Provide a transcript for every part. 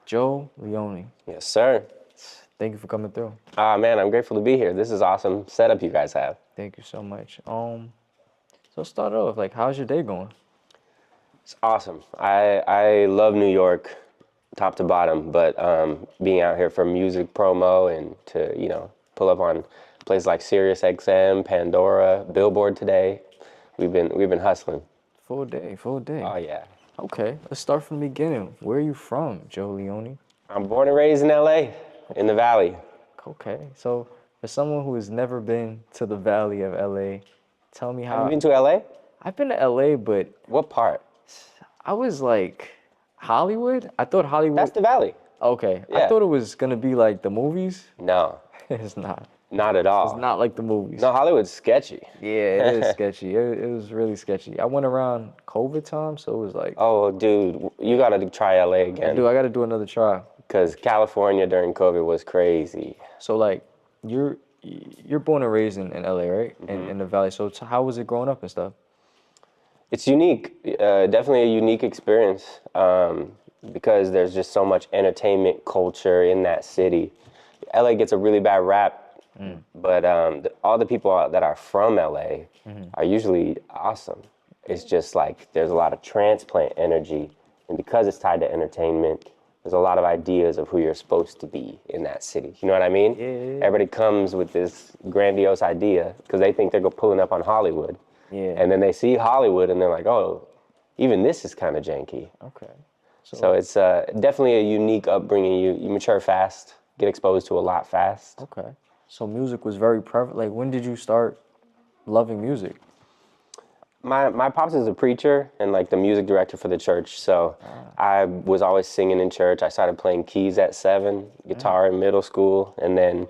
Joe Leone. Yes, sir. Thank you for coming through. Man, I'm grateful to be here. This is awesome setup you guys have. Thank you so much. So start off, like, how's your day going? It's awesome. I love New York, top to bottom. But being out here for music promo and to pull up on places like Sirius XM, Pandora, Billboard today, we've been hustling. Full day, full day. Oh yeah. Okay, let's start from the beginning. Where are you from, Joe Leone? I'm born and raised in LA, in the Valley. Okay, so for someone who has never been to the Valley of LA, tell me Have you how. been to LA? I've been to LA, but What part? I was like Hollywood. I thought That's Hollywood. the Valley. Okay, I Yeah. thought it was gonna be like the movies. No, It's not. not at It's all. not like the movies. No, Hollywood's sketchy. Yeah, it is sketchy. It was really sketchy. I went around COVID time, so it was like, Oh, dude, you gotta try LA again. dude, I got to do another try. Because California during COVID was crazy. So like, you're born and raised in LA, right? In the Valley. So how was it growing up and stuff? It's unique, definitely a unique experience because there's just so much entertainment culture in that city. LA gets a really bad rap, but all the people that are from LA are usually awesome. It's just like there's a lot of transplant energy, and because it's tied to entertainment, there's a lot of ideas of who you're supposed to be in that city. You know what I mean? Yeah. Everybody comes with this grandiose idea because they think they're pulling up on Hollywood. Yeah. And then they see Hollywood and they're like, oh, even this is kind of janky. Okay. So it's definitely a unique upbringing. You mature fast, get exposed to a lot fast. Okay. So music was very prevalent. Like, when did you start loving music? My pops is a preacher and like the music director for the church. So I was always singing in church. I started playing keys at 7, guitar in middle school. And then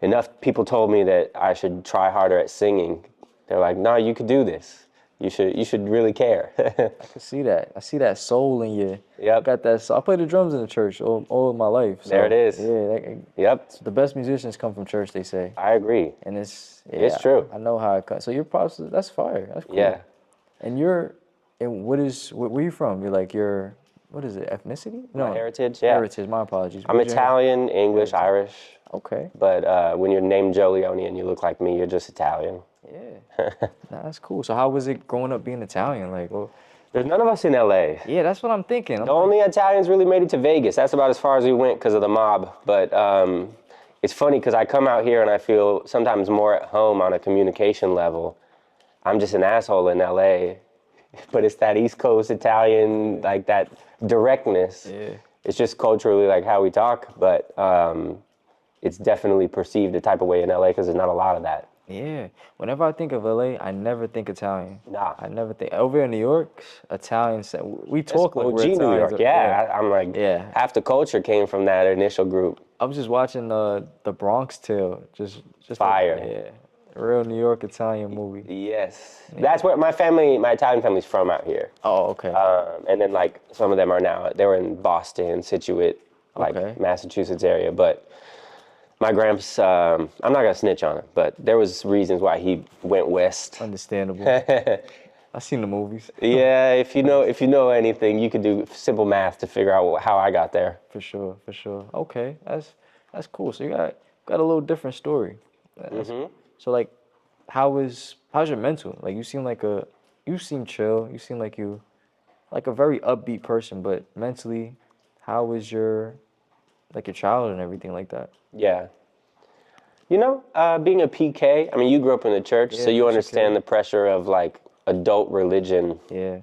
enough people told me that I should try harder at singing. They're like, no, you could do this. You should really care. I can see that. I see that soul in you. Yep. Got that soul. I played the drums in the church all of my life. So, There it is. Yeah. Yep, The best musicians come from church, they say. I agree. And it's true. I know how it comes. So your pops, that's fire. That's cool. Yeah. And where are you from? What is it, ethnicity? My heritage, yeah. Heritage, my apologies. I'm Where's your Italian, English, Irish. Okay. But when you're named Joe Leone and you look like me, you're just Italian. Yeah. Nah, that's cool. So how was it growing up being Italian? Like, well, There's none of us in LA. yeah, that's what I'm thinking. The only Italians really made it to Vegas. That's about as far as we went because of the mob. But it's funny because I come out here and I feel sometimes more at home on a communication level. I'm just an asshole in LA. But it's that East Coast Italian, like that directness. Yeah. It's just culturally like how we talk, but it's definitely perceived a type of way in LA because there's not a lot of that. Yeah. Whenever I think of LA, I never think Italian. Nah. I never think. Over in New York, Italians, we talk like OG we're New Italians. York, yeah. I'm like, Yeah. half the culture came from that initial group. I was just watching the Bronx Tale. Just Fire. Yeah. A real New York Italian movie. Yes, that's where my Italian family's from out here. Oh, okay. And then like some of them are now, they were in Boston, Situate, like Okay. Massachusetts area. But my gramps, I'm not gonna snitch on him, but there was reasons why he went west. Understandable. I seen the movies. Yeah, if you know anything, you could do simple math to figure out how I got there. For sure, for sure. Okay, that's cool. So you got a little different story. So like, how's your mental? Like, you seem chill. You seem like a very upbeat person. But mentally, how was your childhood and everything like that? Yeah. Being a PK, I mean, you grew up in the church, so you understand the pressure of like adult religion Yeah,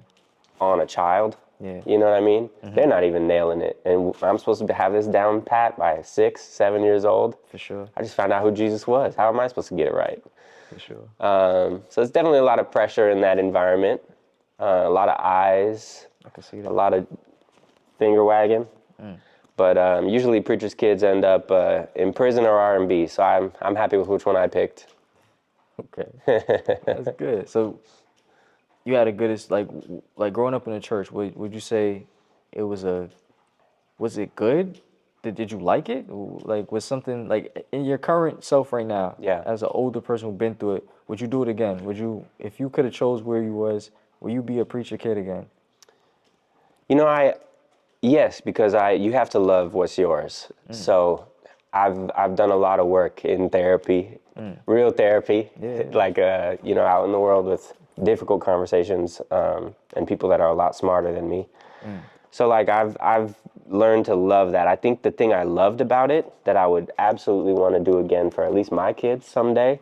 on a child. yeah. You know what I mean? They're not even nailing it. And I'm supposed to have this down pat by 6, 7 years old. For sure, I just found out who Jesus was. How am I supposed to get it right? for sure. So it's definitely a lot of pressure in that environment. A lot of eyes, I can see a that. lot of finger wagging. But usually preachers' kids end up in prison or R&B. So I'm happy with which one I picked. Okay, that's good. So you had a good like growing up in the church. Would you say it was it good? Did you like it? Like, was something like in your current self right now? Yeah. As an older person who's been through it, would you do it again? Would you, if you could have chose where you was, will you be a preacher kid again? You know, Yes, because you have to love what's yours. So I've done a lot of work in therapy, real therapy, like out in the world with difficult conversations and people that are a lot smarter than me. So like I've learned to love that. I think the thing I loved about it that I would absolutely want to do again for at least my kids someday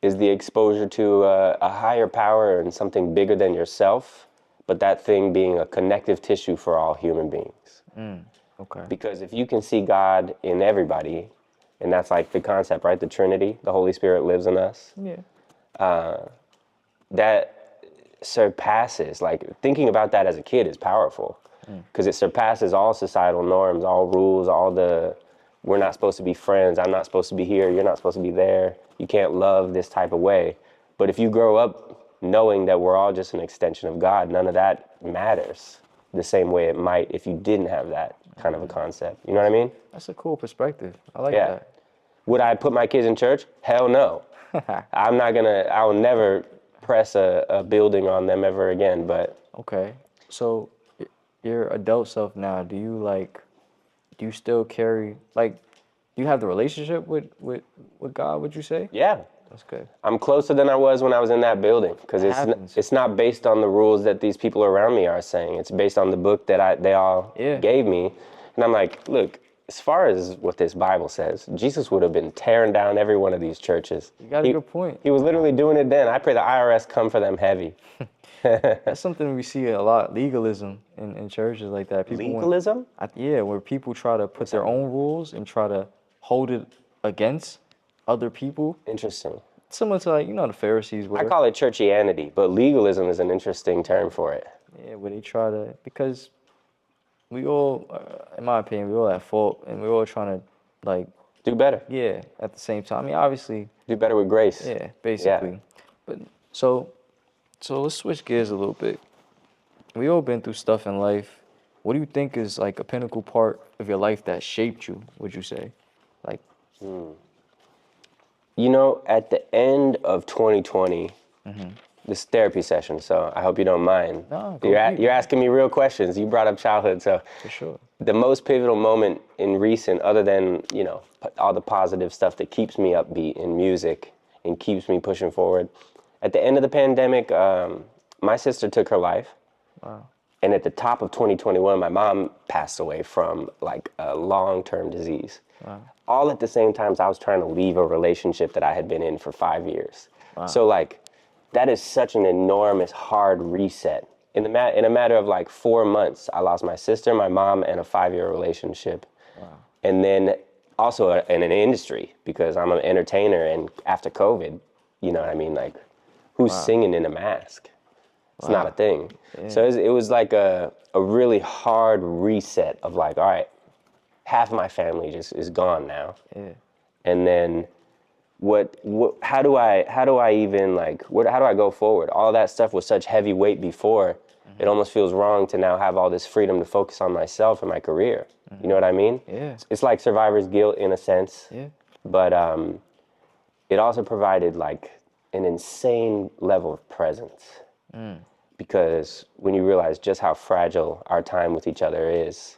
is the exposure to a higher power and something bigger than yourself, but that thing being a connective tissue for all human beings. Okay. Because if you can see God in everybody, and that's like the concept, right? The Trinity, the Holy Spirit lives in us. Yeah. That surpasses, like thinking about that as a kid is powerful because it surpasses all societal norms, all rules, we're not supposed to be friends, I'm not supposed to be here, you're not supposed to be there, you can't love this type of way. But if you grow up knowing that we're all just an extension of God, none of that matters the same way it might if you didn't have that kind of a concept. You know what I mean? That's a cool perspective. I like Yeah. that. Would I put my kids in church? Hell no. I will never press a building on them ever again, but. Okay. So your adult self now, do you still carry, like, do you have the relationship with God, would you say? Yeah. That's good. I'm closer than I was when I was in that building because Happens. it's not based on the rules that these people around me are saying. It's based on the book that they all gave me. And I'm like, look, as far as what this Bible says, Jesus would have been tearing down every one of these churches. You got a good point. He was literally doing it then. I pray the IRS come for them heavy. That's something we see a lot, legalism in churches like that. Legalism? Where people try to put their own rules and try to hold it against other people. Interesting. Similar to, like, the Pharisees were. I call it churchianity, but legalism is an interesting term for it. Yeah, where they try to, because we all, in my opinion, we all at fault, and we're all trying to, like, do better. Yeah, at the same time. I mean, obviously. Do better with grace. Yeah, basically. Yeah. But so let's switch gears a little bit. We all been through stuff in life. What do you think is like a pinnacle part of your life that shaped you, would you say? Like. At the end of 2020, this therapy session, so I hope you don't mind. No, you're asking me real questions. You brought up childhood, so. For sure. The most pivotal moment in recent, other than, all the positive stuff that keeps me upbeat in music and keeps me pushing forward. At the end of the pandemic, my sister took her life. Wow. And at the top of 2021, my mom passed away from like a long-term disease. Wow. All at the same time, I was trying to leave a relationship that I had been in for 5 years. Wow. So like, that is such an enormous, hard reset. In a matter of like 4 months, I lost my sister, my mom, and a 5-year relationship. Wow. And then also in an industry, because I'm an entertainer, and after COVID, you know what I mean? Like, who's singing in a mask? It's not a thing. Yeah. So it was like a really hard reset of like, all right, half my family just is gone now. Yeah. And then how do I even like, how do I go forward? All that stuff was such heavy weight before. It almost feels wrong to now have all this freedom to focus on myself and my career. You know what I mean? Yeah. It's like survivor's guilt in a sense. Yeah. But it also provided like an insane level of presence. Because when you realize just how fragile our time with each other is,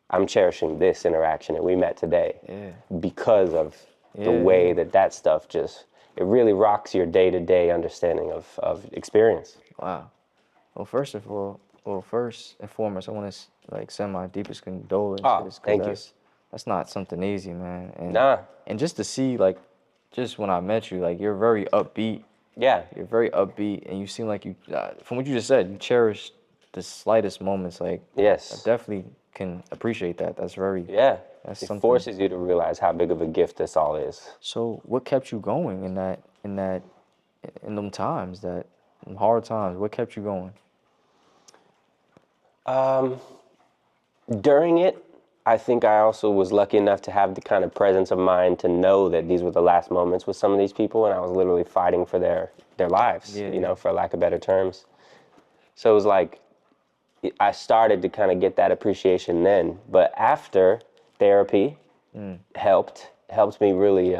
I'm cherishing this interaction that we met today because of the way that stuff just, it really rocks your day-to-day understanding of experience. Wow. Well, first and foremost, I want to like send my deepest condolences. Oh, thank you. That's not something easy, man. And, nah. And just to see, like, just when I met you, like, you're very upbeat. Yeah. You're very upbeat, and you seem like you, from what you just said, you cherish the slightest moments. Like, yes. I definitely can appreciate that. That's very. Yeah. That's it something. Forces you to realize how big of a gift this all is. So, what kept you going in them times, in hard times? What kept you going? During it, I think I also was lucky enough to have the kind of presence of mind to know that these were the last moments with some of these people, and I was literally fighting for their lives, for lack of better terms. So it was like, I started to kind of get that appreciation then, but after therapy helped me really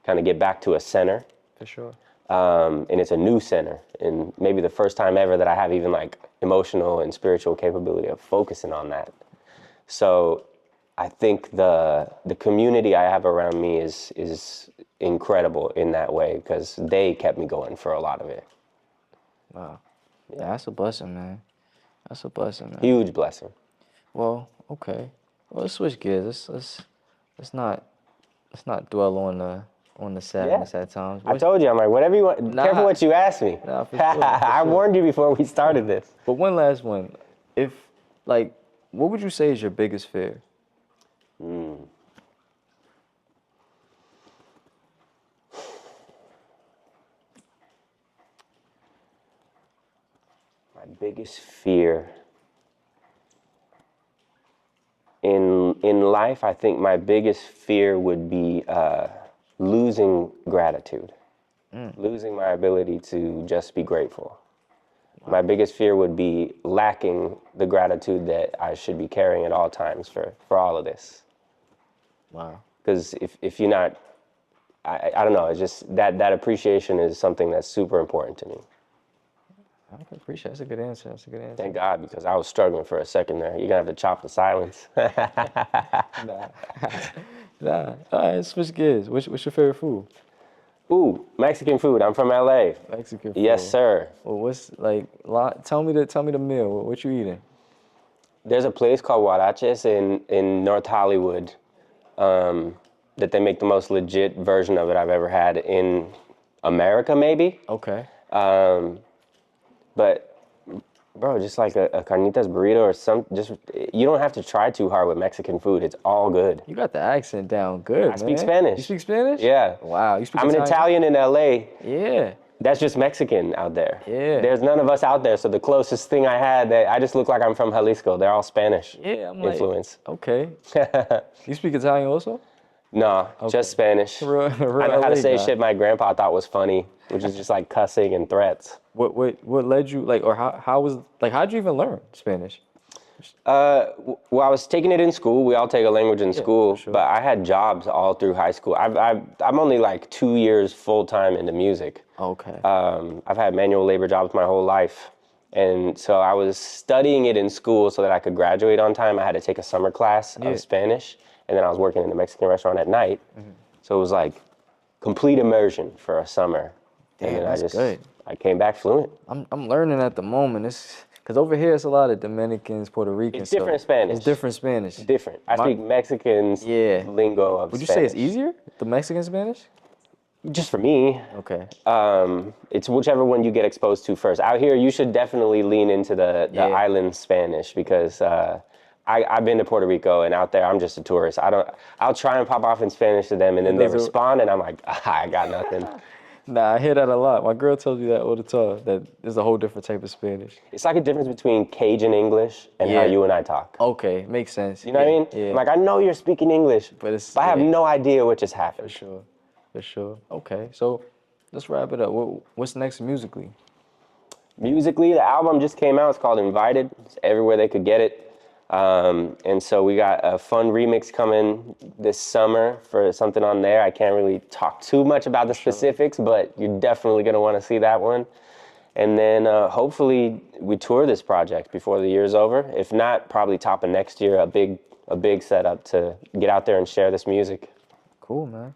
kind of get back to a center. For sure. And it's a new center, and maybe the first time ever that I have even like emotional and spiritual capability of focusing on that. So I think the community I have around me is incredible in that way, because they kept me going for a lot of it. Wow. Yeah, that's a blessing, man. That's a blessing, man. Huge blessing. Well, okay. Well, let's switch gears. Let's not dwell on the sadness at times. I told you, I'm like, whatever you want. Careful what you ask me. Nah, for sure. I warned you before we started this. But one last one. If, like, what would you say is your biggest fear? My biggest fear in life, I think my biggest fear would be losing gratitude, losing my ability to just be grateful. Wow. My biggest fear would be lacking the gratitude that I should be carrying at all times for all of this. Wow. Because if you're not, I don't know, it's just that appreciation is something that's super important to me. I can appreciate it. That's a good answer. That's a good answer. Thank God, because I was struggling for a second there. You're going to have to chop the silence. Nah. Nah. All right, switch gears. What's your favorite food? Ooh, Mexican food. I'm from LA. Mexican food. Yes, sir. Well, what's like? Tell me the meal. What you eating? There's a place called Huaraches in North Hollywood that they make the most legit version of it I've ever had in America, maybe. Okay. But, bro, just like a carnitas burrito or you don't have to try too hard with Mexican food. It's all good. You got the accent down good, I speak Spanish. You speak Spanish? Yeah. Wow. You speak I'm Italian? an Italian in LA. Yeah. That's just Mexican out there. Yeah. There's none of us out there, so the closest thing I had, I just look like I'm from Jalisco. They're all Spanish influence. Okay. You speak Italian also? No, just Spanish. Real I know how to say guy. shit my grandpa thought was funny, which is just like cussing and threats. What led you, like, or how'd you even learn Spanish? Well, I was taking it in school. We all take a language in school, sure. but I had jobs all through high school. I'm only like 2 years full time into music. Okay. I've had manual labor jobs my whole life. And so I was studying it in school so that I could graduate on time. I had to take a summer class of Spanish, and then I was working in the Mexican restaurant at night. Mm-hmm. So it was like complete immersion for a summer. Damn, and then that's good. I came back fluent. I'm learning at the moment. It's because over here it's a lot of Dominicans, Puerto Ricans. It's different Spanish. It's different Spanish. Different. I speak Mexican's lingo of Spanish. Would you say it's easier, the Mexican Spanish? Just for me. Okay. It's whichever one you get exposed to first. Out here, you should definitely lean into the island Spanish, because I've been to Puerto Rico, and out there I'm just a tourist. I'll try and pop off in Spanish to them, and then they respond, and I'm like, I got nothing. Nah, I hear that a lot. My girl tells me that all the time, that there's a whole different type of Spanish. It's like a difference between Cajun English and how you and I talk. Okay, makes sense. You know what I mean? Yeah. I'm like, I know you're speaking English, but I have no idea what just happened. For sure. Okay, so let's wrap it up. What's next musically? Musically, the album just came out. It's called Invited. It's everywhere they could get it. And so we got a fun remix coming this summer for something on there. I can't really talk too much about the specifics, but you're definitely going to want to see that one. And then hopefully we tour this project before the year's over. If not, probably top of next year, a big setup to get out there and share this music. Cool, man.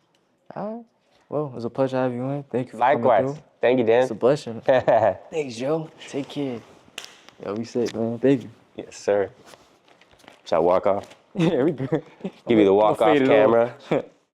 All right. Well, it was a pleasure to have you in. Thank you for Likewise. coming through. Thank you, Dan. It's a blessing. Thanks, Joe. Take care. Yo, we said, man. Thank you. Yes, sir. Shall I walk off? Yeah, we good. Give you the walk-off camera.